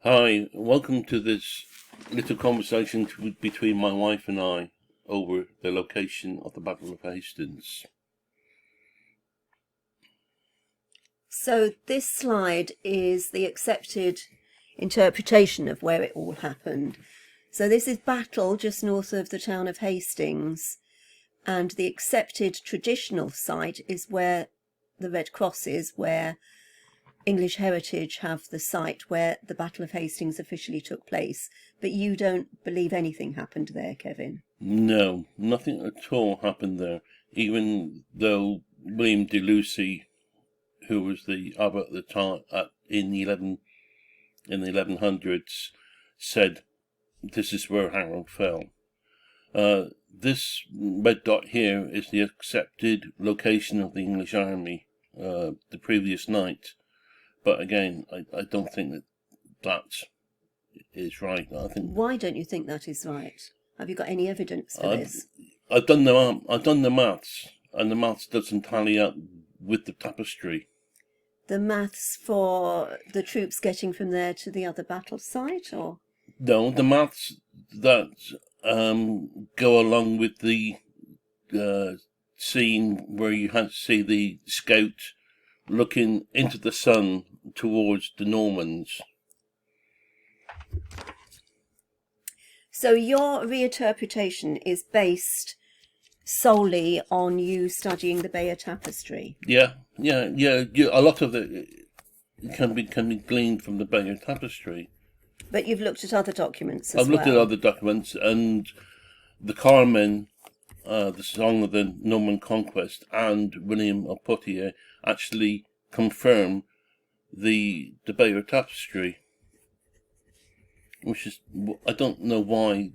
Hi, welcome to this little conversation between my wife and I over the location of the Battle of Hastings. So this slide is the accepted interpretation of where it all happened. So this is Battle, just north of the town of Hastings, and the accepted traditional site is where the Red Cross is, where English Heritage have the site where the Battle of Hastings officially took place. But you don't believe anything happened there, Kevin? No, nothing at all happened there, even though William de Lucy, who was the abbot at the time in the 1100s, said this is where Harold fell. This red dot here is the accepted location of the English army the previous night. But again, I don't think that is right. I think. Why don't you think that is right? Have you got any evidence for this? I've done the maths, and the maths doesn't tally up with the tapestry. The maths for the troops getting from there to the other battle site, or? No, the maths that go along with the scene where you had to see the scout looking into the sun towards the Normans. So your reinterpretation is based solely on you studying the Bayeux Tapestry? Yeah. A lot of it can be gleaned from the Bayeux Tapestry. But you've looked at other documents as well? I've looked at other documents, and the Carmen, the Song of the Norman Conquest, and William of Poitiers actually confirm the Bayeux Tapestry, which is, I don't know why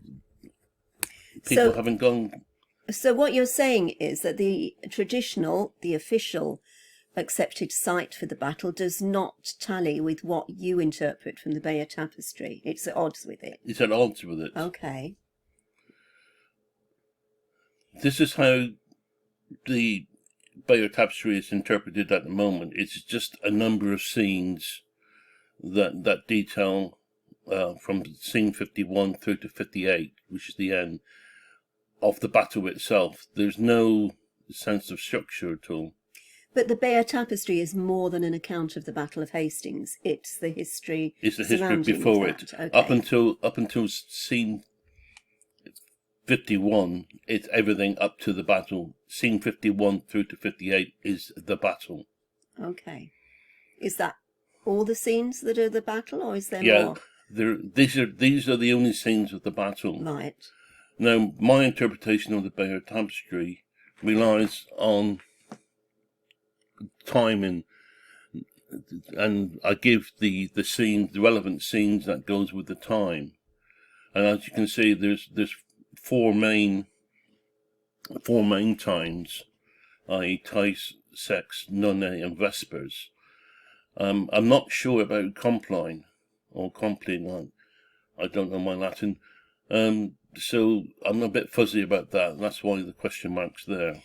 people haven't gone. So what you're saying is that the traditional, the official accepted site for the battle does not tally with what you interpret from the Bayeux Tapestry. It's at odds with it. It's at odds with it. Okay. This is how the Bayeux Tapestry is interpreted at the moment. It's just a number of scenes that detail from scene 51 through to 58, which is the end of the battle itself. There's no sense of structure at all. But the Bayeux Tapestry is more than an account of the Battle of Hastings. It's the history. It's the history before it. Okay. Up until scene 51, it's everything up to the battle. Scene 51 through to 58 is the battle. Okay. Is that all the scenes that are the battle, or is there more? Yeah, these are the only scenes of the battle. Right. Now, my interpretation of the Bayeux Tapestry relies on timing, and I give the relevant scenes that goes with the time. And as you can see, there's four main times, i.e. Tice, Sex, None, and Vespers. I'm not sure about Compline or Compline. I don't know my Latin. So I'm a bit fuzzy about that. That's why the question mark's there.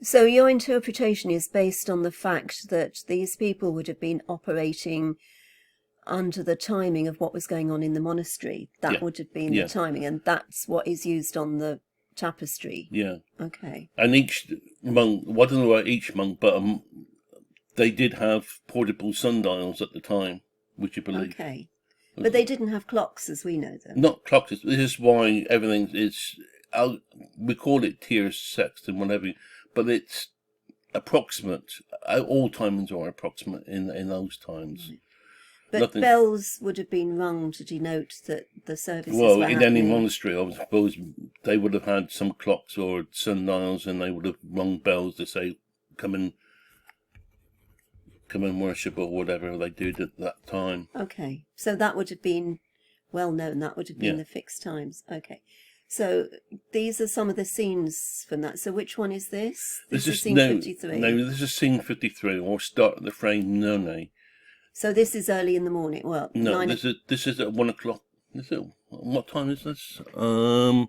So your interpretation is based on the fact that these people would have been operating under the timing of what was going on in the monastery. That would have been the timing, and that's what is used on the tapestry. Yeah. Okay. And each monk, well, I don't know about each monk, but they did have portable sundials at the time, would you believe? Okay. But they didn't have clocks as we know them. Not clocks. This is why everything is, we call it tierce, sextant, whatever, but it's approximate. All timings are approximate in those times. Right. But bells would have been rung to denote that the services were happening. In any monastery, I suppose they would have had some clocks or sundials, and they would have rung bells to say, come and worship, or whatever they did at that time. Okay, so that would have been well known. That would have been the fixed times. Okay, so these are some of the scenes from that. So which one is this? This is scene 53. No, this is scene 53, or start the frame None. So this is early in the morning. Well, no, this is at 1 o'clock. What time is this? 3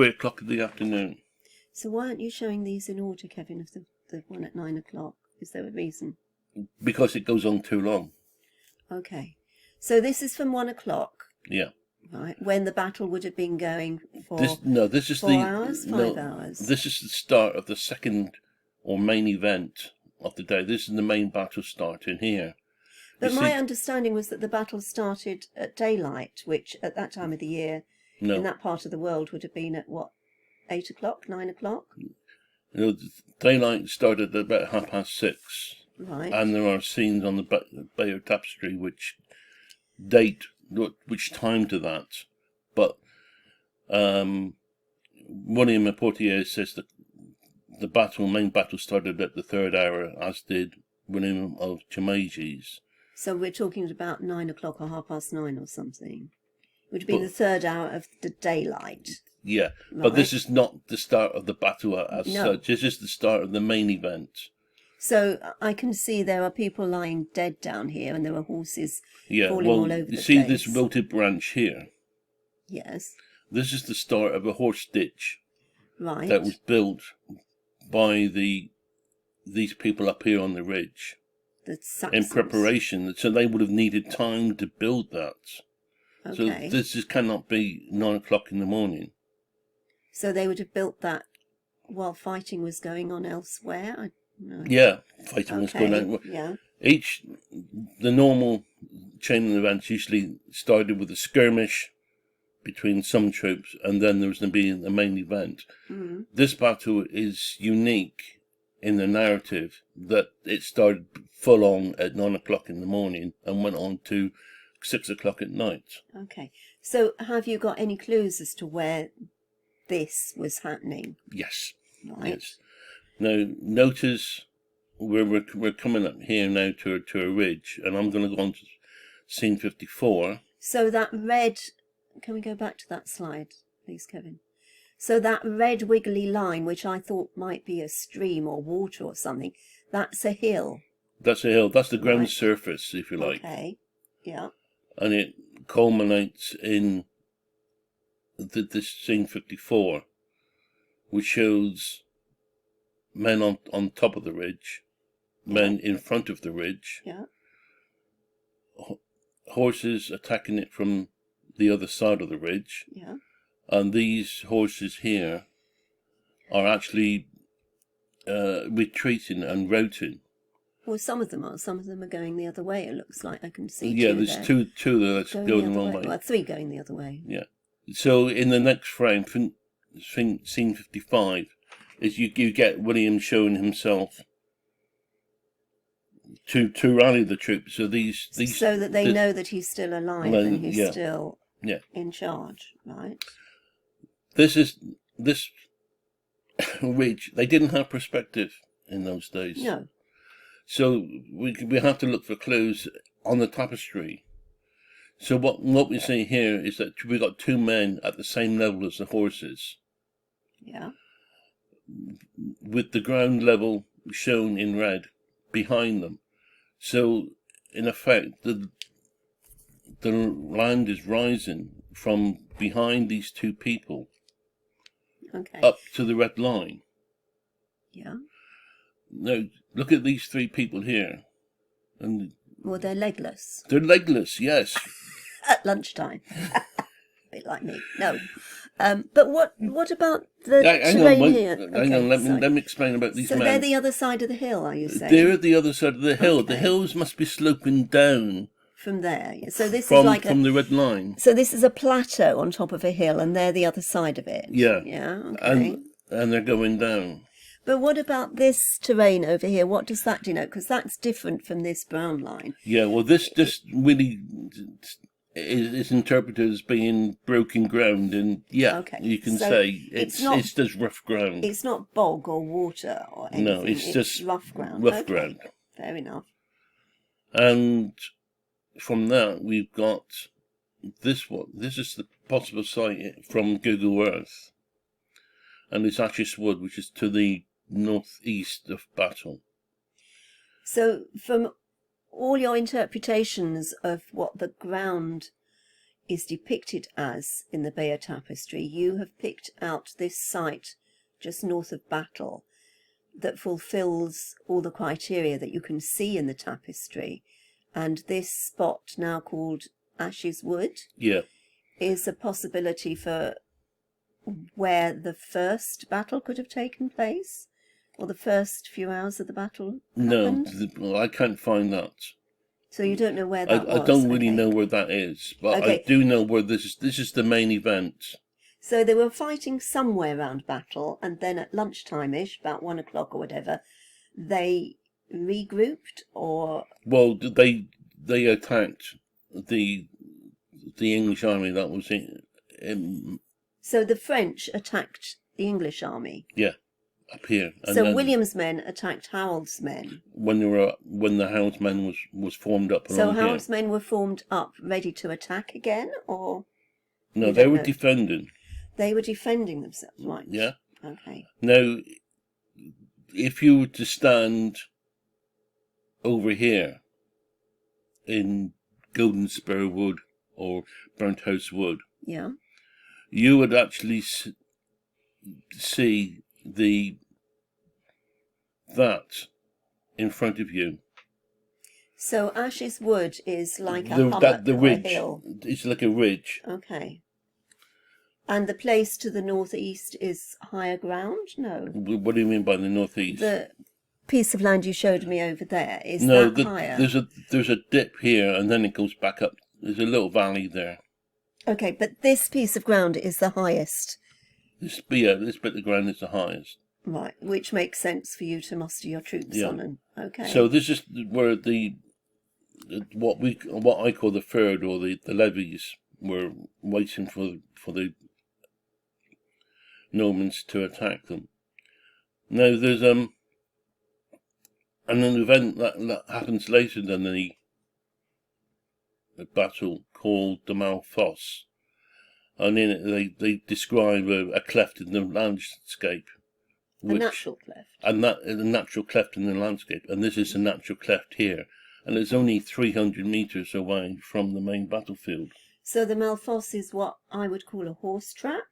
o'clock in the afternoon. So why aren't you showing these in order, Kevin, of the one at 9 o'clock? Is there a reason? Because it goes on too long. Okay. So this is from 1 o'clock, Yeah. right? When the battle would have been going for This is 4 the hours, 5 hours. This is the start of the second or main event of the day. This is the main battle starting here. But You my see, understanding was that the battle started at daylight, which at that time of the year in no, that part of the world would have been at what, 8 o'clock, 9 o'clock? daylight started at about 6:30, Right. and there are scenes on the Bayeux Tapestry which date which time to that. But William of Poitiers says that the main battle started at the 3rd hour, as did William of Jumièges. So we're talking about 9 o'clock or 9:30 or something. It would have been the 3rd hour of the daylight. Yeah, Right. but this is not the start of the battle as No. such. This is the start of the main event. So I can see there are people lying dead down here, and there are horses falling all over the you see place. this wilted branch here? Yes. This is the start of a horse ditch Right. that was built by these people up here on the ridge The Saxons. in preparation. So they would have needed time to build that. Okay. So this cannot be 9 o'clock in the morning. So they would have built that while fighting was going on elsewhere? No. Yeah, fighting was going on. Yeah. The normal chain of events usually started with a skirmish between some troops, and then there was going to be a main event. Mm. This battle is unique in the narrative that it started full on at 9 o'clock in the morning and went on to 6 o'clock at night. Okay. So have you got any clues as to where this was happening? Yes. Right. Yes. Now, notice we're coming up here now to a ridge, and I'm going to go on to scene 54. So that red... Can we go back to that slide, please, Kevin? So that red wiggly line, which I thought might be a stream or water or something, that's a hill. That's a hill. That's the ground Right. surface, if you like. Okay. Yeah. And it culminates in this scene 54, which shows men on top of the ridge, men in front of the ridge, Yeah. horses attacking it from the other side of the ridge, Yeah. and these horses here are actually retreating and routing. Well, some of them are. Some of them are going the other way. It looks like I can see. Yeah, two there's there. two that's going going the the other wrong way. Well, 3 going the other way. Yeah. So in the next frame, scene 55, is you get William showing himself to rally the troops. So these so that they know that he's still alive and he's yeah. still Yeah. in charge, right? This ridge. They didn't have perspective in those days. No. So we have to look for clues on the tapestry. So what we see here is that we've got 2 men at the same level as the horses, Yeah. with the ground level shown in red behind them. So in effect, the land is rising from behind these 2 people Okay. up to the red line. Yeah. Now look at these 3 people here, and Well, they're legless they're legless. Yes. at lunchtime. A bit like me. No. But what about the terrain here? Hang on. Let sorry. me explain about these So men. they're the other side of the hill, are you saying? They're at the other side of the hill. Okay. The hills must be sloping down From there. Yeah. So this from is like the red line. So this is a plateau on top of a hill, and they're the other side of it. Yeah. Yeah. Okay. And they're going down. But what about this terrain over here? What does that denote? Because that's different from this brown line. Yeah. Well, this really is interpreted as being broken ground, and Okay. you can So say it's it's just rough ground. It's not bog or water or anything. No, it's just rough ground. rough Okay. ground. Fair enough. And from that, we've got this one. This is the possible site from Google Earth, and it's Ashes Wood, which is to the northeast of Battle. So from all your interpretations of what the ground is depicted as in the Bayeux Tapestry, you have picked out this site just north of Battle that fulfills all the criteria that you can see in the tapestry And this spot, now called Ashes Wood, Yeah. is a possibility for where the first battle could have taken place, or the first few hours of the battle No, happened. I can't find that. So you don't know where that was? I don't really Okay. know where that is, but Okay. I do know where this is the main event. So they were fighting somewhere around Battle, and then at lunchtime-ish, about 1 o'clock or whatever, they regrouped, or... Well, they attacked the English army that was in So the French attacked the English army. yeah, up here. And So then William's men attacked Harold's men. when the Hound's men was formed up So along Harold's here. men were formed up, ready to attack again, or... No, You they don't were know. defending. They were defending themselves, right? Yeah. Okay. Now, if you were to stand over here in Golden Spur Wood or Burnt House Wood, Yeah. you would actually see that in front of you. So Ashes Wood is like a hummock The or a ridge. hill. It's like a ridge. Okay. And the place to the northeast is higher ground? No. What do you mean by the northeast? The piece of land you showed me over there, is No, that higher? there's a dip here, and then it goes back up. There's a little valley there. Okay, but this piece of ground is the highest. This bit of ground is the highest. Right, which makes sense for you to muster your troops on. And okay. So this is where what I call the third, or the levies, were waiting for the Normans to attack them. Now there's an event that happens later than the battle called the Malfosse, and in it they describe a cleft in the landscape, a natural cleft. And that is a natural cleft in the landscape, and this is a natural cleft here, and it's only 300 meters away from the main battlefield. So the Malfosse is what I would call a horse trap,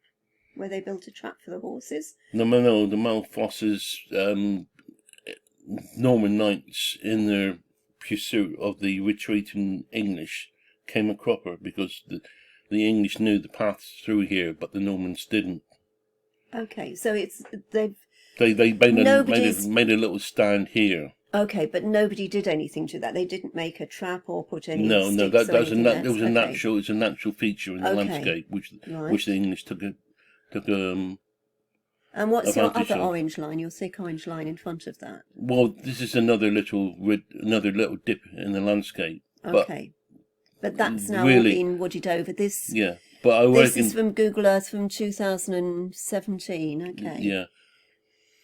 where they built a trap for the horses? No, the Malfosse is Norman knights in their pursuit of the retreating English came a cropper, because the English knew the paths through here, but the Normans didn't. Okay, so They made a little stand here. Okay, but nobody did anything to that. They didn't make a trap or put any No, sticks that or was anything else. was a natural. It's a natural feature in the landscape, which the English took And what's your advantage other of. orange line? Your thick orange line in front of that? Well, this is another little dip in the landscape. Okay, but that's now really, all been wooded over. This but this is from Google Earth from 2017. Okay. Yeah.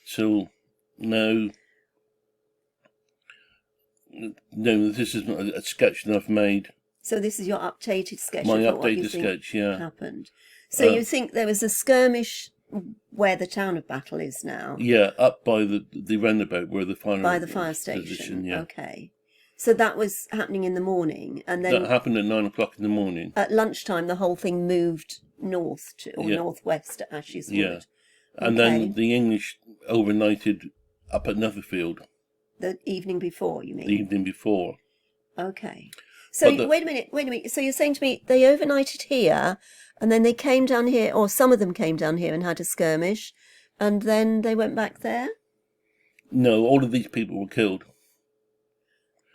So no, this is a sketch that I've made. So this is your updated sketch My of what you updated think sketch, yeah. happened. So you think there was a skirmish where the town of Battle is now? Yeah, up by the roundabout where the fire station. Position, yeah. Okay. So that was happening in the morning, and then that happened at 9 o'clock in the morning. At lunchtime, the whole thing moved north or northwest to Ashes Wood. Yeah, and then the English overnighted up at Netherfield. The evening before, you mean? The evening before. Okay. So wait a minute. So you're saying to me they overnighted here, and then they came down here, or some of them came down here and had a skirmish, and then they went back there? No, all of these people were killed.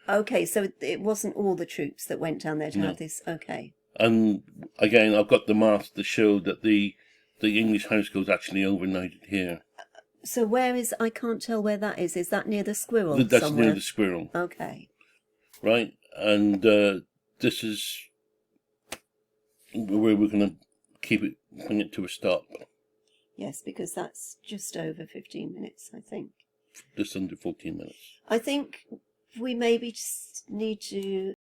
Okay, so it wasn't all the troops that went down there to have this. Okay. And again, I've got the maps to show that the English households actually overnighted here. So where is? I can't tell where that is. Is that near the Squirrel? That's somewhere? near the Squirrel. Okay. Right, and this is where we're going to bring it to a stop. Yes, because that's just over 15 minutes, I think. Just under 14 minutes. I think we maybe just need to